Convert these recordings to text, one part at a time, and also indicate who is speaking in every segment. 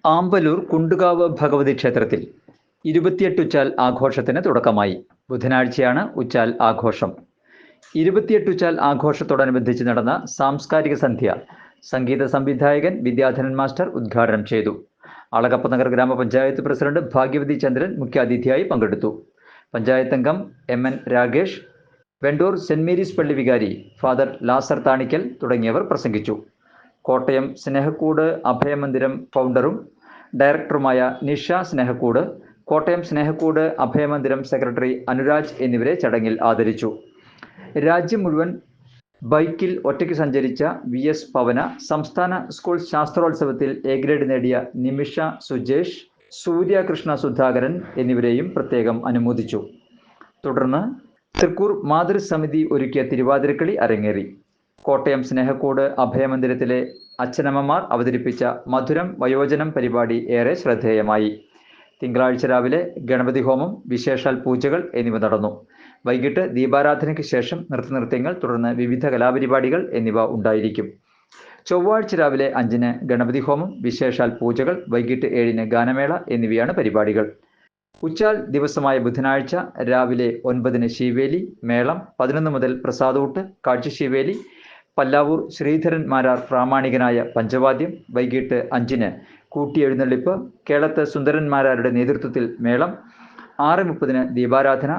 Speaker 1: ആമ്പലൂർ കുണ്ടുകാവ് ഭഗവതി ക്ഷേത്രത്തിൽ 28 ഉച്ചാൽ ആഘോഷത്തിന് തുടക്കമായി. ബുധനാഴ്ചയാണ് ഉച്ചാൽ ആഘോഷം. 28 ഉച്ചാൽ ആഘോഷത്തോടനുബന്ധിച്ച് നടന്ന സാംസ്കാരിക സന്ധ്യ സംഗീത സംവിധായകൻ വിദ്യാധരൻ മാസ്റ്റർ ഉദ്ഘാടനം ചെയ്തു. അളഗപ്പനഗർ ഗ്രാമപഞ്ചായത്ത് പ്രസിഡന്റ് ഭാഗ്യവതി ചന്ദ്രൻ മുഖ്യാതിഥിയായി പങ്കെടുത്തു. പഞ്ചായത്ത് അംഗം MN Ragesh, Vendoor saint Mary's പള്ളി വികാരി ഫാദർ ലാസർ താണിക്കൽ തുടങ്ങിയവർ പ്രസംഗിച്ചു. കോട്ടയം സ്നേഹക്കൂട് അഭയമന്ദിരം ഫൗണ്ടറും ഡയറക്ടറുമായ നിഷ സ്നേഹക്കൂട്, കോട്ടയം സ്നേഹക്കൂട് അഭയമന്ദിരം സെക്രട്ടറി അനുരാജ് എന്നിവരെ ചടങ്ങിൽ ആദരിച്ചു. രാജ്യം മുഴുവൻ ബൈക്കിൽ ഒറ്റയ്ക്ക് സഞ്ചരിച്ച VS പവന, സംസ്ഥാന സ്കൂൾ ശാസ്ത്രോത്സവത്തിൽ A ഗ്രേഡ് നേടിയ നിമിഷ സുജേഷ്, സൂര്യ കൃഷ്ണ സുധാകരൻ എന്നിവരെയും പ്രത്യേകം അനുമോദിച്ചു. തുടർന്ന് തൃക്കൂർ മാതൃസമിതി ഒരുക്കിയ തിരുവാതിരക്കളി അരങ്ങേറി. കോട്ടയം സ്നേഹക്കൂട് അഭയമന്ദിരത്തിലെ അച്ഛനമ്മമാർ അവതരിപ്പിച്ച മധുരം വയോജനം പരിപാടി ഏറെ ശ്രദ്ധേയമായി. തിങ്കളാഴ്ച രാവിലെ ഗണപതി ഹോമം, വിശേഷാൽ പൂജകൾ എന്നിവ നടന്നു. വൈകിട്ട് ദീപാരാധനയ്ക്ക് ശേഷം നൃത്തനൃത്യങ്ങൾ, തുടർന്ന് വിവിധ കലാപരിപാടികൾ എന്നിവ ഉണ്ടായിരിക്കും. ചൊവ്വാഴ്ച രാവിലെ 5-ന് ഗണപതി ഹോമം, വിശേഷാൽ പൂജകൾ, വൈകിട്ട് 7-ന് ഗാനമേള എന്നിവയാണ് പരിപാടികൾ. ഉച്ചാൽ ദിവസമായ ബുധനാഴ്ച രാവിലെ 9-ന് ശീവേലി, മേളം, 11 മുതൽ പ്രസാദൂട്ട്, കാഴ്ചശീവേലി, പല്ലാവൂർ ശ്രീധരൻ മാരാർ പ്രാമാണികനായ പഞ്ചവാദ്യം, വൈകിട്ട് 5-ന് കൂട്ടിയെഴുന്നള്ളിപ്പ്, കേളത്ത് സുന്ദരൻ മാരാരുടെ നേതൃത്വത്തിൽ മേളം, 6:30-ന് ദീപാരാധന,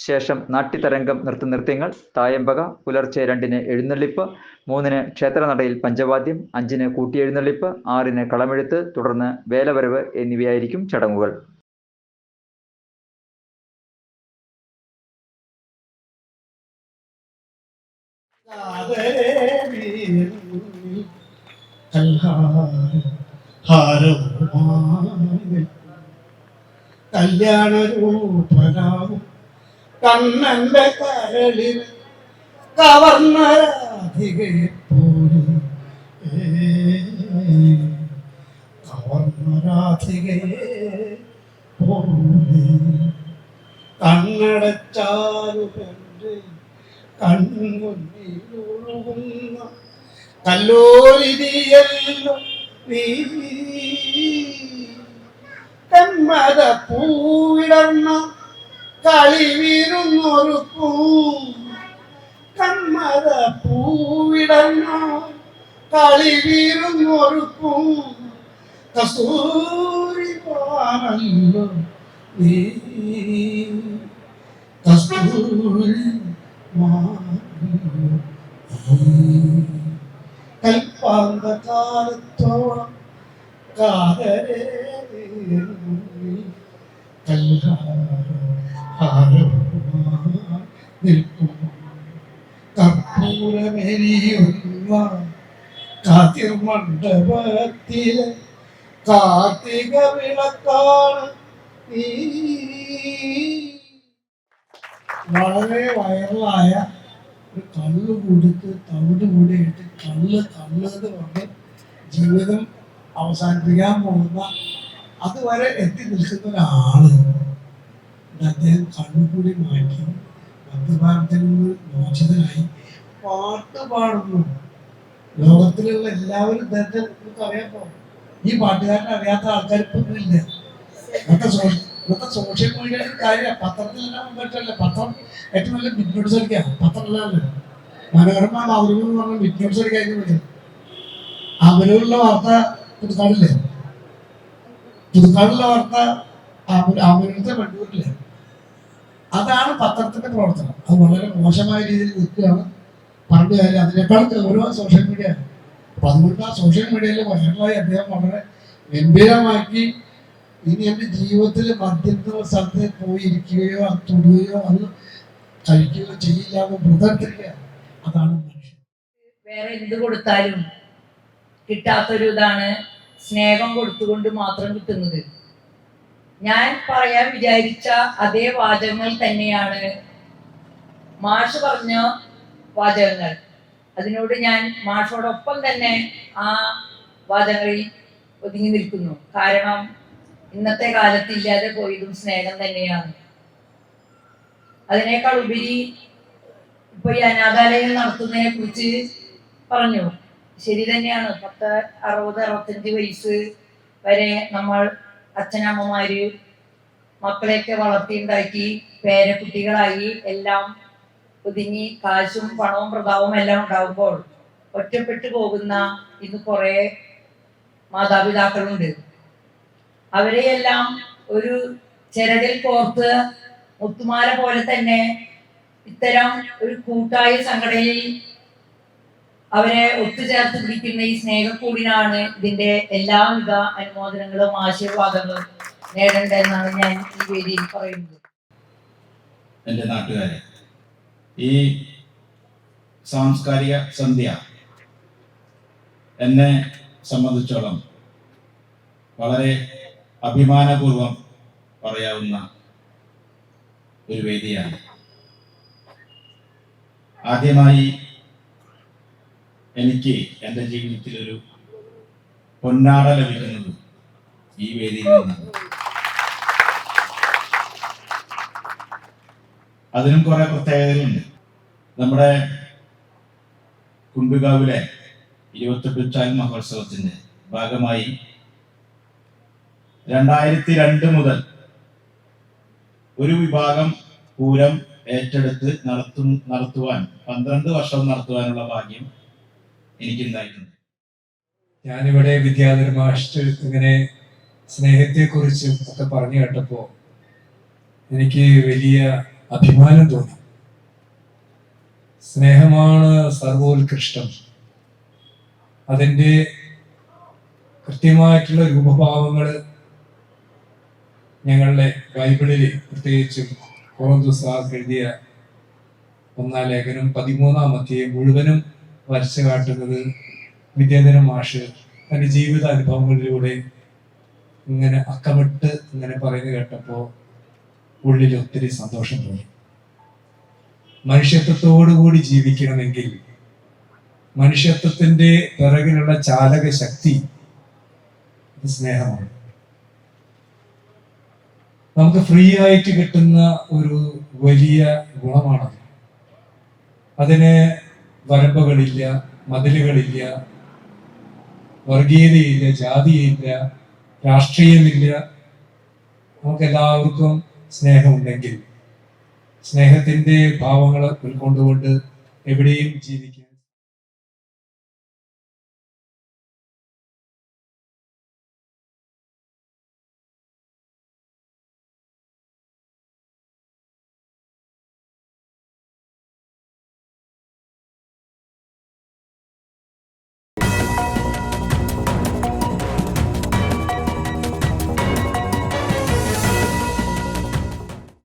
Speaker 1: ശേഷം നാട്യതരംഗം, നൃത്തനൃത്യങ്ങൾ, തായമ്പക, പുലർച്ചെ 2-ന് എഴുന്നള്ളിപ്പ്, 3-ന് ക്ഷേത്രനടയിൽ പഞ്ചവാദ്യം, 5-ന് കൂട്ടിയെഴുന്നള്ളിപ്പ്, 6-ന് കളമെഴുത്ത്, തുടർന്ന് വേലവരവ് എന്നിവയായിരിക്കും ചടങ്ങുകൾ.
Speaker 2: കല്യാണരൂപനാവും കണ്ണന്റെ കരളിൽ കവർന്ന രാധികയെ പോലെ, കവർന്ന രാധികയെ പോലെ കണ്ണടച്ചാലുപന്റെ കൺമുന്നിലൊഴുകുന്ന കല്ലോലിതിയല്ലോ നീ. കന്മത പൂവിടർന്ന കളിവീരുന്നൊരുക്കും, കന്മത പൂവിടർന്ന കളിവീരുന്നൊരുക്കും കസ്തൂരി പാറല്ലോ നീ, കസ്തൂരി കൽപ്പാന്തകാലത്തോളം കാതരേ നിൽക്കും കർപ്പൂരമെരിയുന്ന കാത്തിർമണ്ഡപത്തിലെ കാർത്തിക വിളക്കാണ് നീ. വളരെ വൈറലായ ഒരു കള്ള് കൊടുത്ത് തവിട് കൂടിയിട്ട് കള്ള് എന്ന് പറഞ്ഞ് ജീവിതം അവസാനിപ്പിക്കാൻ പോകുന്ന, അതുവരെ എത്തി നിൽക്കുന്ന ഒരാള് അദ്ദേഹം കണ്ണുകൂടി മാറ്റി മദ്യപാനത്തിൽ നിന്ന് മോചിതനായി പാട്ട് പാടുന്നു. ലോകത്തിലുള്ള എല്ലാവരും ഇദ്ദേഹത്തെ അറിയാപ്പോ. ഈ പാട്ടുകാരനെ അറിയാത്ത ആൾക്കാർ ഇപ്പൊന്നും ഇല്ല. ഇന്നത്തെ സോഷ്യൽ മീഡിയയിൽ കാര്യം പത്രത്തിലെല്ലാം പറ്റല്ല. പത്രം ഏറ്റവും നല്ല ബിറ്റ്നോട്ട്സ് അടിക്കാം. പത്രമല്ലല്ലോ മനോരമ മാതൃക എന്ന് പറഞ്ഞ ബിറ്റ്നോട്ട്സ് അടിക്കാൻ പറ്റും. ആമ്പലൂരിലെ വാർത്ത പുതുക്കാടില്ലേ, പുതുക്കാടുള്ള വാർത്ത ആമ്പലൂരത്തെ വണ്ടൂരില്ലേ. അതാണ് പത്രത്തിന്റെ പ്രവർത്തനം. അത് വളരെ മോശമായ രീതിയിൽ നിൽക്കുകയാണ്. പണ്ട് കാര്യം അതിനേക്കാൾ ഓരോ സോഷ്യൽ മീഡിയ. അപ്പൊ അതുകൊണ്ട് ആ സോഷ്യൽ മീഡിയയിൽ വൈറലായി അദ്ദേഹം വളരെ ഗംഭീരമാക്കി ഇനി എന്റെ ജീവിതത്തിൽ മദ്യത്തിന് സ്ഥലത്ത് പോയിരിക്കുകയോ അത് തൊടുകയോ അത് കഴിക്കുകയോ ചെയ്യില്ല എന്ന് പ്രതികരിക്കുക. അതാണ് മനുഷ്യൻ.
Speaker 3: വേറെ എന്ത് കൊടുത്താലും കിട്ടാത്തൊരു ഇതാണ് സ്നേഹം കൊടുത്തുകൊണ്ട് മാത്രം കിട്ടുന്നത്. ഞാൻ പറയാൻ വിചാരിച്ച അതേ വാചകങ്ങൾ തന്നെയാണ് മാഷ് പറഞ്ഞ വാചകങ്ങൾ. അതിനോട് ഞാൻ മാഷോടൊപ്പം തന്നെ ആ വാചകങ്ങളിൽ ഒതുങ്ങി നിൽക്കുന്നു. കാരണം ഇന്നത്തെ കാലത്ത് ഇല്ലാതെ പോയതും സ്നേഹം തന്നെയാണ്. അതിനേക്കാൾ ഉപരി ഇപ്പൊ ഈ അനാഥാലയം നടത്തുന്നതിനെ കുറിച്ച് പറഞ്ഞു. ശരി തന്നെയാണ്. 60-65 വയസ്സ് വരെ നമ്മൾ അച്ഛനമ്മമാര് മക്കളെയൊക്കെ വളർത്തിയുണ്ടാക്കി പേരക്കുട്ടികളായി എല്ലാം ഒതുങ്ങി കാശും പണവും പ്രതാപവും എല്ലാം ഉണ്ടാകുമ്പോൾ ഒറ്റപ്പെട്ടു പോകുന്ന ഇന്ന് കുറെ മാതാപിതാക്കളുണ്ട്. അവരെയെല്ലാം ഒരു ചരടിൽ കോർത്ത് മുത്തുമാല പോലെ തന്നെ ഇത്തരം ഒരു കൂട്ടായ സംഘടനയിൽ അവരെ ഒത്തുചേർത്ത് പിടിക്കുന്ന ഈ സ്നേഹക്കൂടിനാണ് ഇതിന്റെ എല്ലാവിധ അനുമോദനങ്ങളും ആശീർവാദങ്ങളും നേടേണ്ടതെന്നാണ് ഞാൻ ഈ വേദിയിൽ പറയുന്നത്.
Speaker 4: എൻ്റെ നാട്ടുകാരെ, ഈ സാംസ്കാരിക സന്ധ്യ എന്നെ സംബന്ധിച്ചോളം വളരെ അഭിമാനപൂർവം പറയാവുന്ന ഒരു വേദിയാണ്. ആദ്യമായി എനിക്ക് എൻ്റെ ജീവിതത്തിലൊരു പൊന്നാട ലഭിക്കുന്നത് ഈ വേദിയിൽ നിന്നാണ്. അതിനും കുറെ പ്രത്യേകതകളുണ്ട്. നമ്മുടെ കുണ്ടുകാവിലെ 28 ചാൽ മഹോത്സവത്തിന്റെ ഭാഗമായി 2002 മുതൽ ഒരു വിഭാഗം പൂരം ഏറ്റെടുത്ത് നടത്തുവാൻ 12 വർഷം നടത്തുവാനുള്ള ഭാഗ്യം എനിക്കുണ്ടായിട്ടുണ്ട്.
Speaker 5: ഞാനിവിടെ വിദ്യാധര മാസ്റ്റർ ഇങ്ങനെ സ്നേഹത്തെക്കുറിച്ചും ഒക്കെ പറഞ്ഞു കേട്ടപ്പോൾ എനിക്ക് വലിയ അഭിമാനം തോന്നി. സ്നേഹമാണ് സർവോത്കൃഷ്ടം. അതിൻ്റെ കൃത്യമായിട്ടുള്ള രൂപഭാവങ്ങൾ ഞങ്ങളുടെ ബൈബിളിൽ, പ്രത്യേകിച്ചും കൊറിന്തോസ് എഴുതിയ 1-ാം ലേഖനം 13-ാം അധ്യായം മുഴുവനും വരച്ചു കാട്ടുന്നത് വിദ്യാധര മാഷ് തൻ്റെ ജീവിത അനുഭവങ്ങളിലൂടെ ഇങ്ങനെ അക്കമിട്ട് ഇങ്ങനെ പറയുന്നത് കേട്ടപ്പോൾ ഉള്ളിൽ ഒത്തിരി സന്തോഷം തോന്നി. മനുഷ്യത്വത്തോടുകൂടി ജീവിക്കണമെങ്കിൽ മനുഷ്യത്വത്തിന്റെ പിറകിലുള്ള ചാലക ശക്തി സ്നേഹമാണ്. നമുക്ക് ഫ്രീ ആയിട്ട് കിട്ടുന്ന ഒരു വലിയ ഗുണമാണത്. അതിന് വരമ്പുകളില്ല, മതിലുകളില്ല, വർഗീയതയില്ല, ജാതിയില്ല, രാഷ്ട്രീയമില്ല. നമുക്കെല്ലാവർക്കും സ്നേഹമുണ്ടെങ്കിൽ സ്നേഹത്തിന്റെ ഭാവങ്ങൾ ഉൾക്കൊണ്ടുകൊണ്ട് എവിടെയും ജീവിക്കാൻ